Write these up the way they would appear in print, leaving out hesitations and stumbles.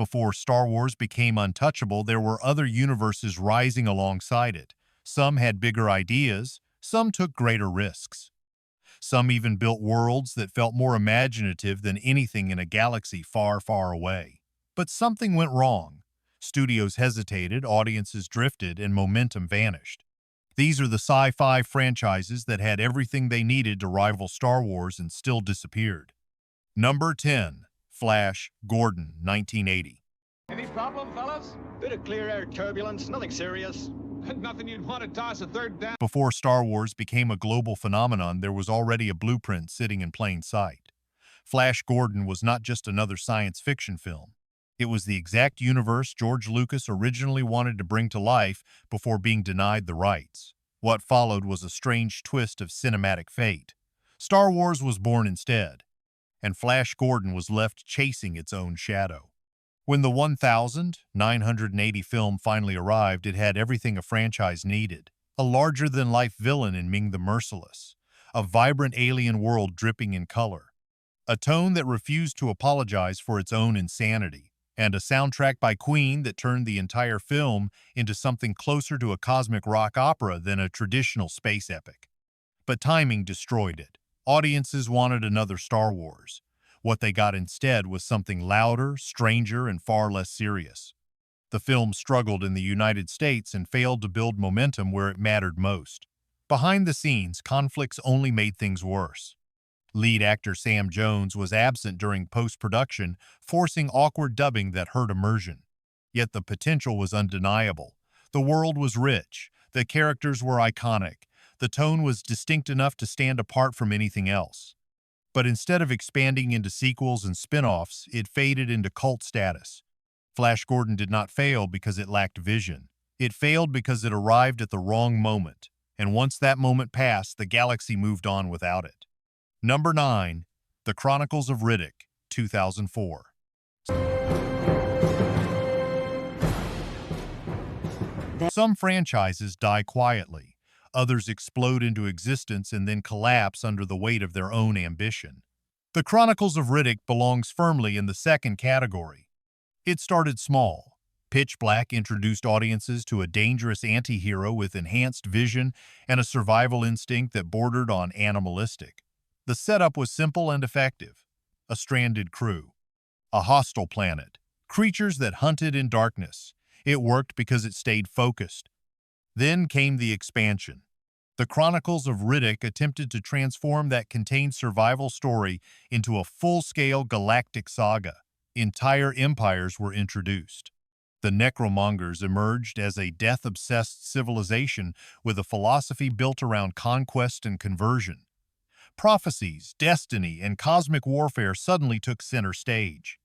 Before Star Wars became untouchable, there were other universes rising alongside it. Some had bigger ideas, some took greater risks. Some even built worlds that felt more imaginative than anything in a galaxy far, far away. But something went wrong. Studios hesitated, audiences drifted, and momentum vanished. These are the sci-fi franchises that had everything they needed to rival Star Wars and still disappeared. Number 10. Flash Gordon, 1980. Any problem, fellas? Bit of clear air turbulence, nothing serious. Nothing you'd want to toss a third down. Before Star Wars became a global phenomenon, there was already a blueprint sitting in plain sight. Flash Gordon was not just another science fiction film. It was the exact universe George Lucas originally wanted to bring to life before being denied the rights. What followed was a strange twist of cinematic fate. Star Wars was born instead, and Flash Gordon was left chasing its own shadow. When the 1980 film finally arrived, it had everything a franchise needed. A larger-than-life villain in Ming the Merciless, a vibrant alien world dripping in color, a tone that refused to apologize for its own insanity, and a soundtrack by Queen that turned the entire film into something closer to a cosmic rock opera than a traditional space epic. But timing destroyed it. Audiences wanted another Star Wars. What they got instead was something louder, stranger, and far less serious. The film struggled in the United States and failed to build momentum where it mattered most. Behind the scenes, conflicts only made things worse. Lead actor Sam Jones was absent during post-production, forcing awkward dubbing that hurt immersion. Yet the potential was undeniable. The world was rich, the characters were iconic, the tone was distinct enough to stand apart from anything else. But instead of expanding into sequels and spin-offs, it faded into cult status. Flash Gordon did not fail because it lacked vision. It failed because it arrived at the wrong moment, and once that moment passed, the galaxy moved on without it. Number 9. The Chronicles of Riddick, 2004. Some franchises die quietly. Others explode into existence and then collapse under the weight of their own ambition. The Chronicles of Riddick belongs firmly in the second category. It started small. Pitch Black introduced audiences to a dangerous anti-hero with enhanced vision and a survival instinct that bordered on animalistic. The setup was simple and effective. A stranded crew, a hostile planet, creatures that hunted in darkness. It worked because it stayed focused. Then came the expansion. The Chronicles of Riddick attempted to transform that contained survival story into a full-scale galactic saga. Entire empires were introduced. The Necromongers emerged as a death-obsessed civilization with a philosophy built around conquest and conversion. Prophecies, destiny, and cosmic warfare suddenly took center stage.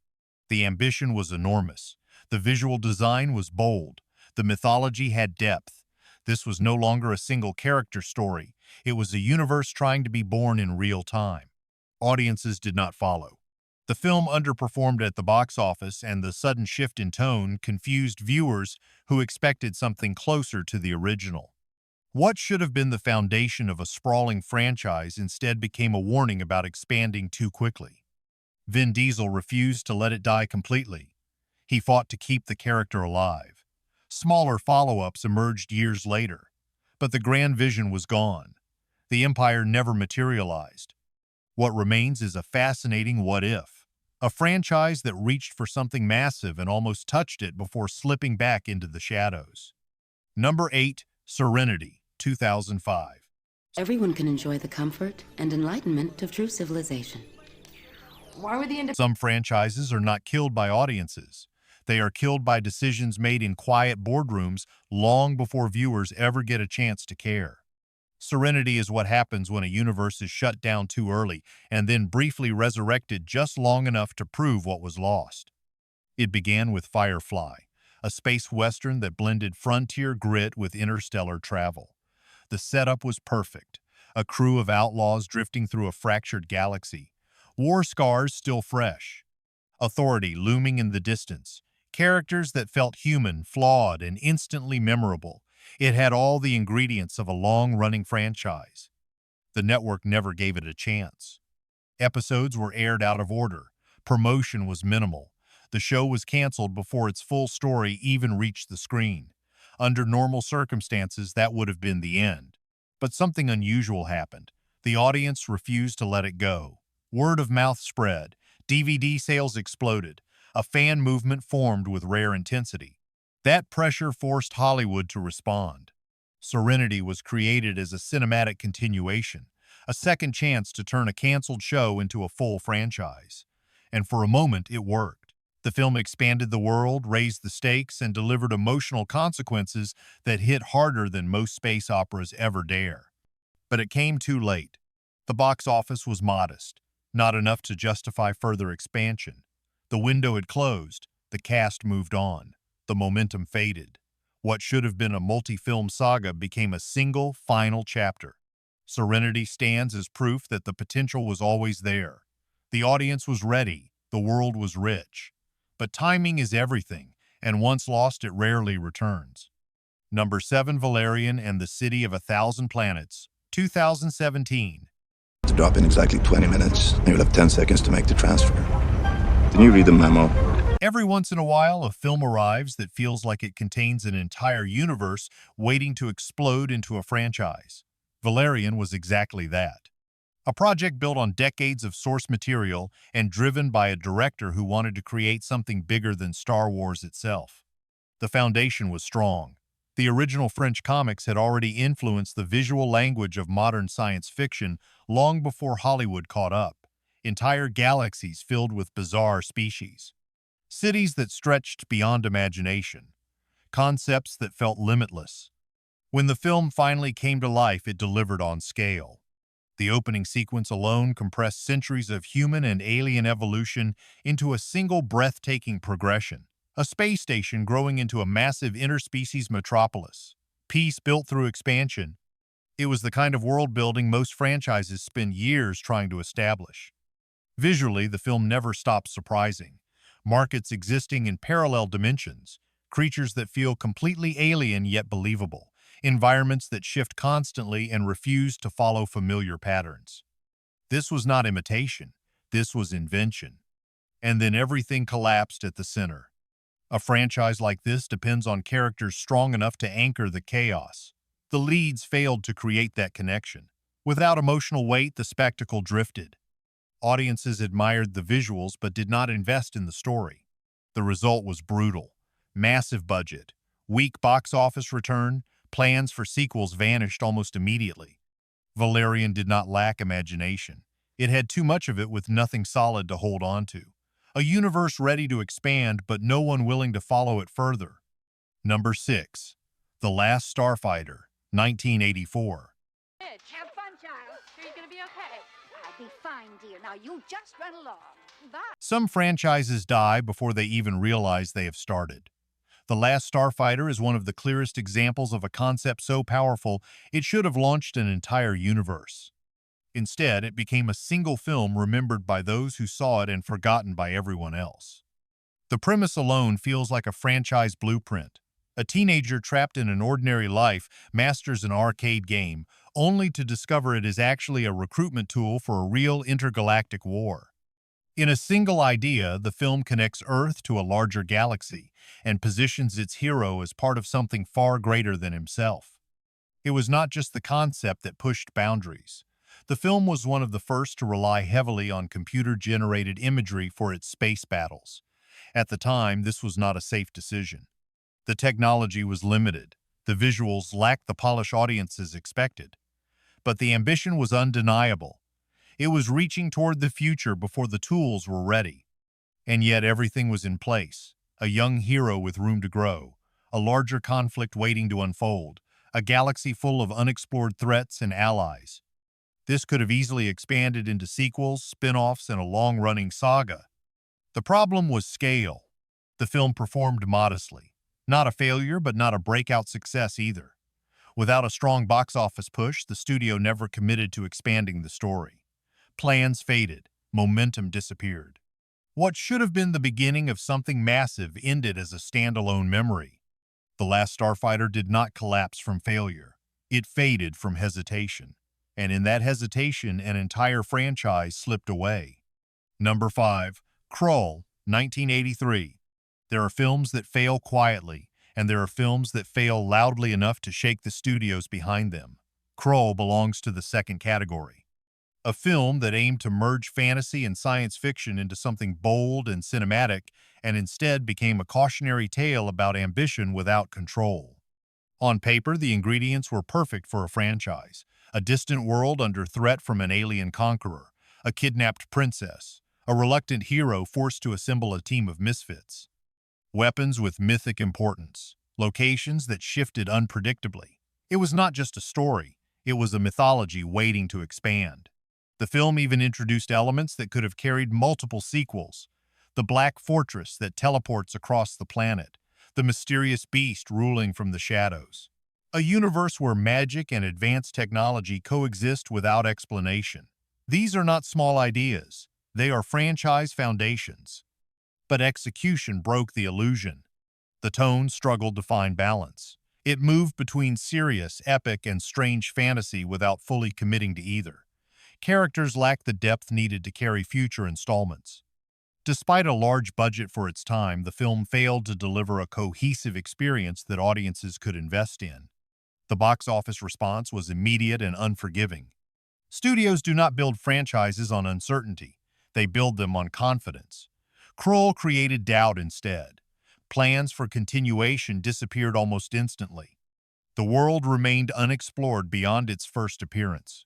The ambition was enormous. The visual design was bold. The mythology had depth. This was no longer a single character story. It was a universe trying to be born in real time. Audiences did not follow. The film underperformed at the box office, and the sudden shift in tone confused viewers who expected something closer to the original. What should have been the foundation of a sprawling franchise instead became a warning about expanding too quickly. Vin Diesel refused to let it die completely. He fought to keep the character alive. Smaller follow-ups emerged years later, but the grand vision was gone. The Empire never materialized. What remains is a fascinating what-if, a franchise that reached for something massive and almost touched it before slipping back into the shadows. Number 8. Serenity, 2005. Everyone can enjoy the comfort and enlightenment of true civilization. Why were the Some franchises are not killed by audiences. They are killed by decisions made in quiet boardrooms long before viewers ever get a chance to care. Serenity is what happens when a universe is shut down too early and then briefly resurrected just long enough to prove what was lost. It began with Firefly, a space western that blended frontier grit with interstellar travel. The setup was perfect. A crew of outlaws drifting through a fractured galaxy. War scars still fresh. Authority looming in the distance. Characters that felt human, flawed, and instantly memorable. It had all the ingredients of a long-running franchise. The network never gave it a chance. Episodes were aired out of order. Promotion was minimal. The show was canceled before its full story even reached the screen. Under normal circumstances, that would have been the end. But something unusual happened. The audience refused to let it go. Word of mouth spread. DVD sales exploded. A fan movement formed with rare intensity. That pressure forced Hollywood to respond. Serenity was created as a cinematic continuation, a second chance to turn a canceled show into a full franchise. And for a moment, it worked. The film expanded the world, raised the stakes, and delivered emotional consequences that hit harder than most space operas ever dare. But it came too late. The box office was modest, not enough to justify further expansion. The window had closed, the cast moved on, the momentum faded. What should have been a multi-film saga became a single, final chapter. Serenity stands as proof that the potential was always there. The audience was ready, the world was rich. But timing is everything, and once lost, it rarely returns. Number 7, Valerian and the City of 1,000 Planets, 2017. To drop in exactly 20 minutes, and you'll have 10 seconds to make the transfer. Didn't you read the memo? Every once in a while, a film arrives that feels like it contains an entire universe waiting to explode into a franchise. Valerian was exactly that. A project built on decades of source material and driven by a director who wanted to create something bigger than Star Wars itself. The foundation was strong. The original French comics had already influenced the visual language of modern science fiction long before Hollywood caught up. Entire galaxies filled with bizarre species. Cities that stretched beyond imagination. Concepts that felt limitless. When the film finally came to life, it delivered on scale. The opening sequence alone compressed centuries of human and alien evolution into a single breathtaking progression. A space station growing into a massive interspecies metropolis. Peace built through expansion. It was the kind of world-building most franchises spend years trying to establish. Visually, the film never stops surprising. Markets existing in parallel dimensions. Creatures that feel completely alien yet believable. Environments that shift constantly and refuse to follow familiar patterns. This was not imitation. This was invention. And then everything collapsed at the center. A franchise like this depends on characters strong enough to anchor the chaos. The leads failed to create that connection. Without emotional weight, the spectacle drifted. Audiences admired the visuals but did not invest in the story. The result was brutal. Massive budget, weak box office return, plans for sequels vanished almost immediately. Valerian did not lack imagination. It had too much of it with nothing solid to hold on to. A universe ready to expand, but no one willing to follow it further. Number 6. The Last Starfighter, 1984. Have fun, child. Sure you're gonna be okay? I'll be fine, dear. Now you just run along. Bye. Some franchises die before they even realize they have started. The Last Starfighter is one of the clearest examples of a concept so powerful it should have launched an entire universe. Instead, it became a single film remembered by those who saw it and forgotten by everyone else. The premise alone feels like a franchise blueprint. A teenager trapped in an ordinary life masters an arcade game, only to discover it is actually a recruitment tool for a real intergalactic war. In a single idea, the film connects Earth to a larger galaxy and positions its hero as part of something far greater than himself. It was not just the concept that pushed boundaries. The film was one of the first to rely heavily on computer-generated imagery for its space battles. At the time, this was not a safe decision. The technology was limited. The visuals lacked the polish audiences expected. But the ambition was undeniable. It was reaching toward the future before the tools were ready. And yet everything was in place. A young hero with room to grow. A larger conflict waiting to unfold. A galaxy full of unexplored threats and allies. This could have easily expanded into sequels, spin-offs, and a long-running saga. The problem was scale. The film performed modestly. Not a failure, but not a breakout success either. Without a strong box office push, the studio never committed to expanding the story. Plans faded. Momentum disappeared. What should have been the beginning of something massive ended as a standalone memory. The Last Starfighter did not collapse from failure. It faded from hesitation. And in that hesitation, an entire franchise slipped away. Number 5. Krull, 1983. There are films that fail quietly, and there are films that fail loudly enough to shake the studios behind them. Krull belongs to the second category. A film that aimed to merge fantasy and science fiction into something bold and cinematic, and instead became a cautionary tale about ambition without control. On paper, the ingredients were perfect for a franchise: a distant world under threat from an alien conqueror, a kidnapped princess, a reluctant hero forced to assemble a team of misfits, weapons with mythic importance, locations that shifted unpredictably. It was not just a story, it was a mythology waiting to expand. The film even introduced elements that could have carried multiple sequels: the Black Fortress that teleports across the planet, the mysterious beast ruling from the shadows. A universe where magic and advanced technology coexist without explanation. These are not small ideas, they are franchise foundations. But execution broke the illusion. The tone struggled to find balance. It moved between serious, epic, and strange fantasy without fully committing to either. Characters lacked the depth needed to carry future installments. Despite a large budget for its time, the film failed to deliver a cohesive experience that audiences could invest in. The box office response was immediate and unforgiving. Studios do not build franchises on uncertainty. They build them on confidence. Krull created doubt instead. Plans for continuation disappeared almost instantly. The world remained unexplored beyond its first appearance.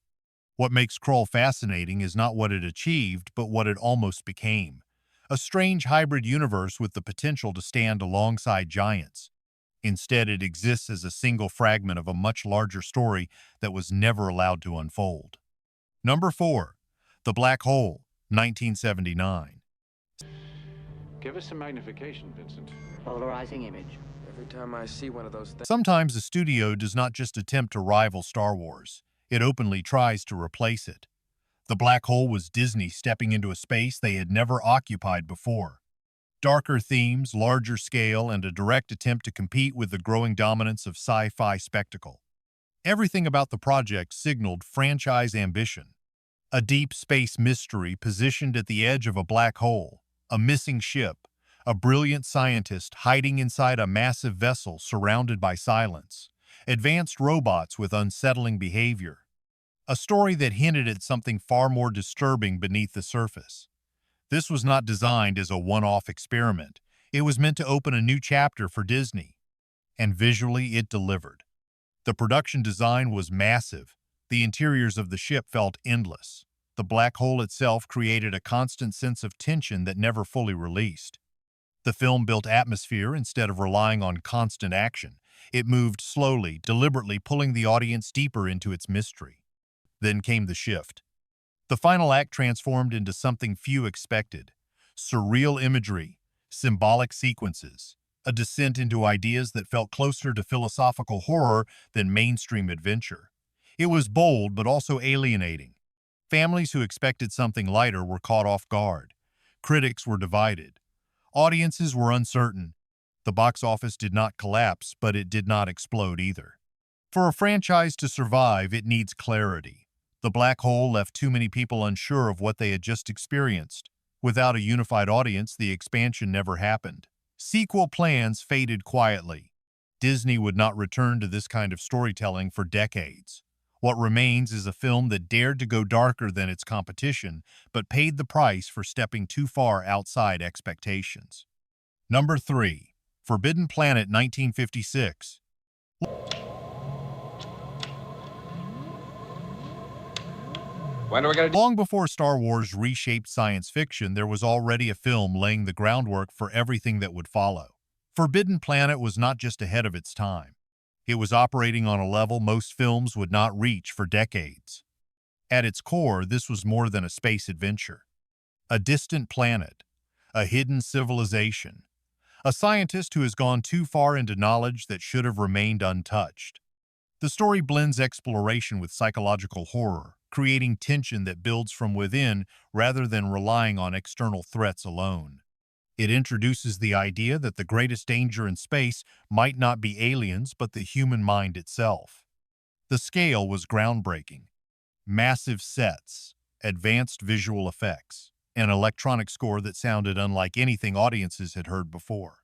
What makes Krull fascinating is not what it achieved, but what it almost became. A strange hybrid universe with the potential to stand alongside giants. Instead, it exists as a single fragment of a much larger story that was never allowed to unfold. Number 4. The Black Hole, 1979. Give us some magnification, Vincent. Polarizing image. Every time I see one of those things. Sometimes a studio does not just attempt to rival Star Wars, it openly tries to replace it. The Black Hole was Disney stepping into a space they had never occupied before. Darker themes, larger scale, and a direct attempt to compete with the growing dominance of sci-fi spectacle. Everything about the project signaled franchise ambition. A deep space mystery positioned at the edge of a black hole, a missing ship, a brilliant scientist hiding inside a massive vessel surrounded by silence, advanced robots with unsettling behavior. A story that hinted at something far more disturbing beneath the surface. This was not designed as a one-off experiment. It was meant to open a new chapter for Disney. And visually, it delivered. The production design was massive. The interiors of the ship felt endless. The black hole itself created a constant sense of tension that never fully released. The film built atmosphere instead of relying on constant action. It moved slowly, deliberately pulling the audience deeper into its mystery. Then came the shift. The final act transformed into something few expected: surreal imagery, symbolic sequences, a descent into ideas that felt closer to philosophical horror than mainstream adventure. It was bold but also alienating. Families who expected something lighter were caught off guard. Critics were divided. Audiences were uncertain. The box office did not collapse, but it did not explode either. For a franchise to survive, it needs clarity. The Black Hole left too many people unsure of what they had just experienced. Without a unified audience, the expansion never happened. Sequel plans faded quietly. Disney would not return to this kind of storytelling for decades. What remains is a film that dared to go darker than its competition, but paid the price for stepping too far outside expectations. Number 3. Forbidden Planet, 1956. When are we gonna do? Long before Star Wars reshaped science fiction, there was already a film laying the groundwork for everything that would follow. Forbidden Planet was not just ahead of its time. It was operating on a level most films would not reach for decades. At its core, this was more than a space adventure. A distant planet, a hidden civilization, a scientist who has gone too far into knowledge that should have remained untouched. The story blends exploration with psychological horror, creating tension that builds from within rather than relying on external threats alone. It introduces the idea that the greatest danger in space might not be aliens but the human mind itself. The scale was groundbreaking. Massive sets, advanced visual effects, an electronic score that sounded unlike anything audiences had heard before.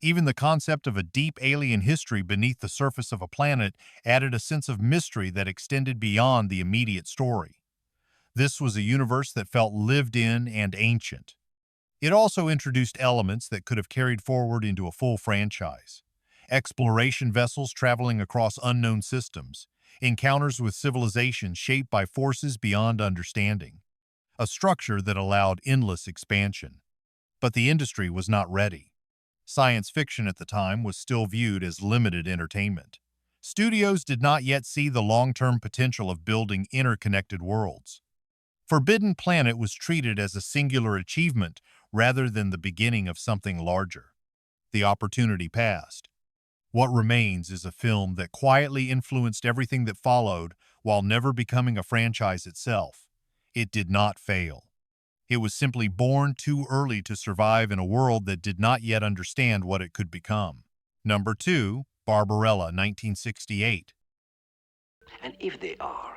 Even the concept of a deep alien history beneath the surface of a planet added a sense of mystery that extended beyond the immediate story. This was a universe that felt lived in and ancient. It also introduced elements that could have carried forward into a full franchise. Exploration vessels traveling across unknown systems, encounters with civilizations shaped by forces beyond understanding, a structure that allowed endless expansion. But the industry was not ready. Science fiction at the time was still viewed as limited entertainment. Studios did not yet see the long-term potential of building interconnected worlds. Forbidden Planet was treated as a singular achievement rather than the beginning of something larger. The opportunity passed. What remains is a film that quietly influenced everything that followed while never becoming a franchise itself. It did not fail. It was simply born too early to survive in a world that did not yet understand what it could become. Number 2, Barbarella, 1968. And if they are,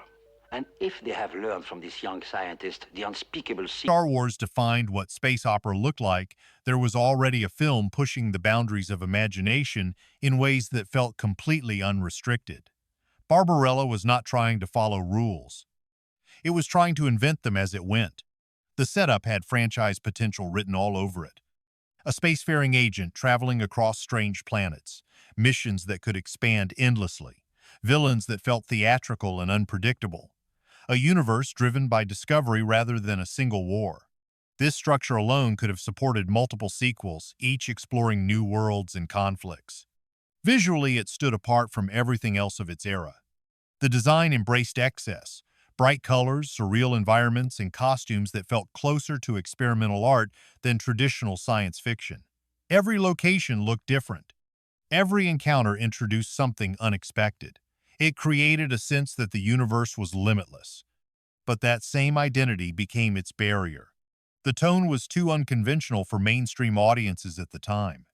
and if they have learned from this young scientist the unspeakable Star Wars defined what space opera looked like, there was already a film pushing the boundaries of imagination in ways that felt completely unrestricted. Barbarella was not trying to follow rules. It was trying to invent them as it went. The setup had franchise potential written all over it. A spacefaring agent traveling across strange planets, missions that could expand endlessly, villains that felt theatrical and unpredictable, a universe driven by discovery rather than a single war. This structure alone could have supported multiple sequels, each exploring new worlds and conflicts. Visually, it stood apart from everything else of its era. The design embraced excess, bright colors, surreal environments, and costumes that felt closer to experimental art than traditional science fiction. Every location looked different. Every encounter introduced something unexpected. It created a sense that the universe was limitless. But that same identity became its barrier. The tone was too unconventional for mainstream audiences at the time.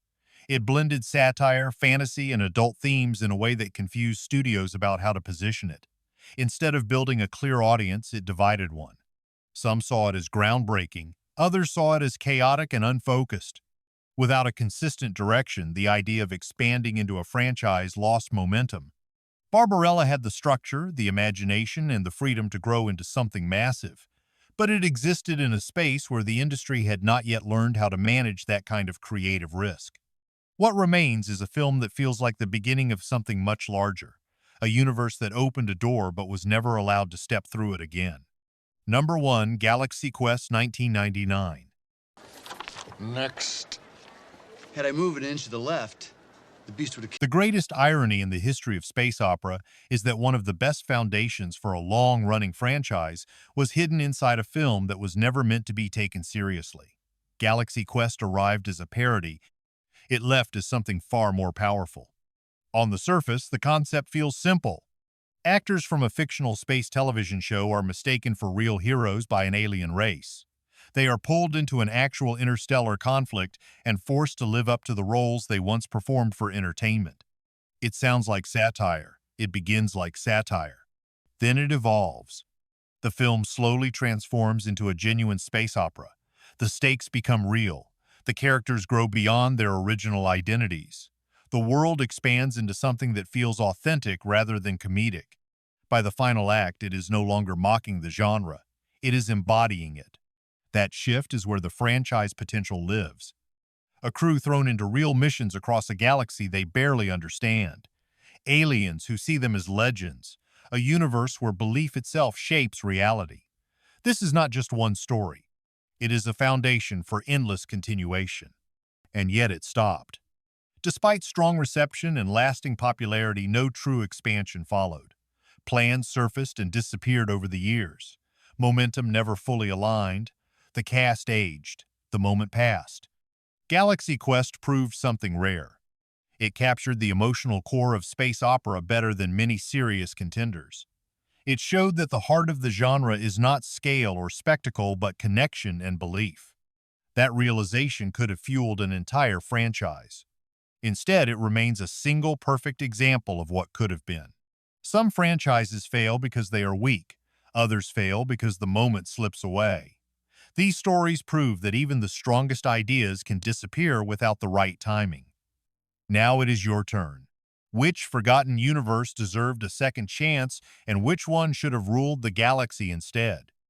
It blended satire, fantasy, and adult themes in a way that confused studios about how to position it. Instead of building a clear audience, it divided one. Some saw it as groundbreaking, others saw it as chaotic and unfocused. Without a consistent direction, the idea of expanding into a franchise lost momentum. Barbarella had the structure, the imagination, and the freedom to grow into something massive, but it existed in a space where the industry had not yet learned how to manage that kind of creative risk. What remains is a film that feels like the beginning of something much larger, a universe that opened a door but was never allowed to step through it again. Number 1, Galaxy Quest, 1999. Next. Had I moved an inch to the left, the beast would have... The greatest irony in the history of space opera is that one of the best foundations for a long-running franchise was hidden inside a film that was never meant to be taken seriously. Galaxy Quest arrived as a parody. It left as something far more powerful. On the surface, the concept feels simple. Actors from a fictional space television show are mistaken for real heroes by an alien race. They are pulled into an actual interstellar conflict and forced to live up to the roles they once performed for entertainment. It sounds like satire. It begins like satire. Then it evolves. The film slowly transforms into a genuine space opera. The stakes become real. The characters grow beyond their original identities. The world expands into something that feels authentic rather than comedic. By the final act, it is no longer mocking the genre. It is embodying it. That shift is where the franchise potential lives. A crew thrown into real missions across a galaxy they barely understand. Aliens who see them as legends. A universe where belief itself shapes reality. This is not just one story. It is a foundation for endless continuation. And yet it stopped. Despite strong reception and lasting popularity, no true expansion followed. Plans surfaced and disappeared over the years. Momentum never fully aligned. The cast aged. The moment passed. Galaxy Quest proved something rare. It captured the emotional core of space opera better than many serious contenders. It showed that the heart of the genre is not scale or spectacle, but connection and belief. That realization could have fueled an entire franchise. Instead, it remains a single perfect example of what could have been. Some franchises fail because they are weak. Others fail because the moment slips away. These stories prove that even the strongest ideas can disappear without the right timing. Now it is your turn. Which forgotten universe deserved a second chance, and which one should have ruled the galaxy instead?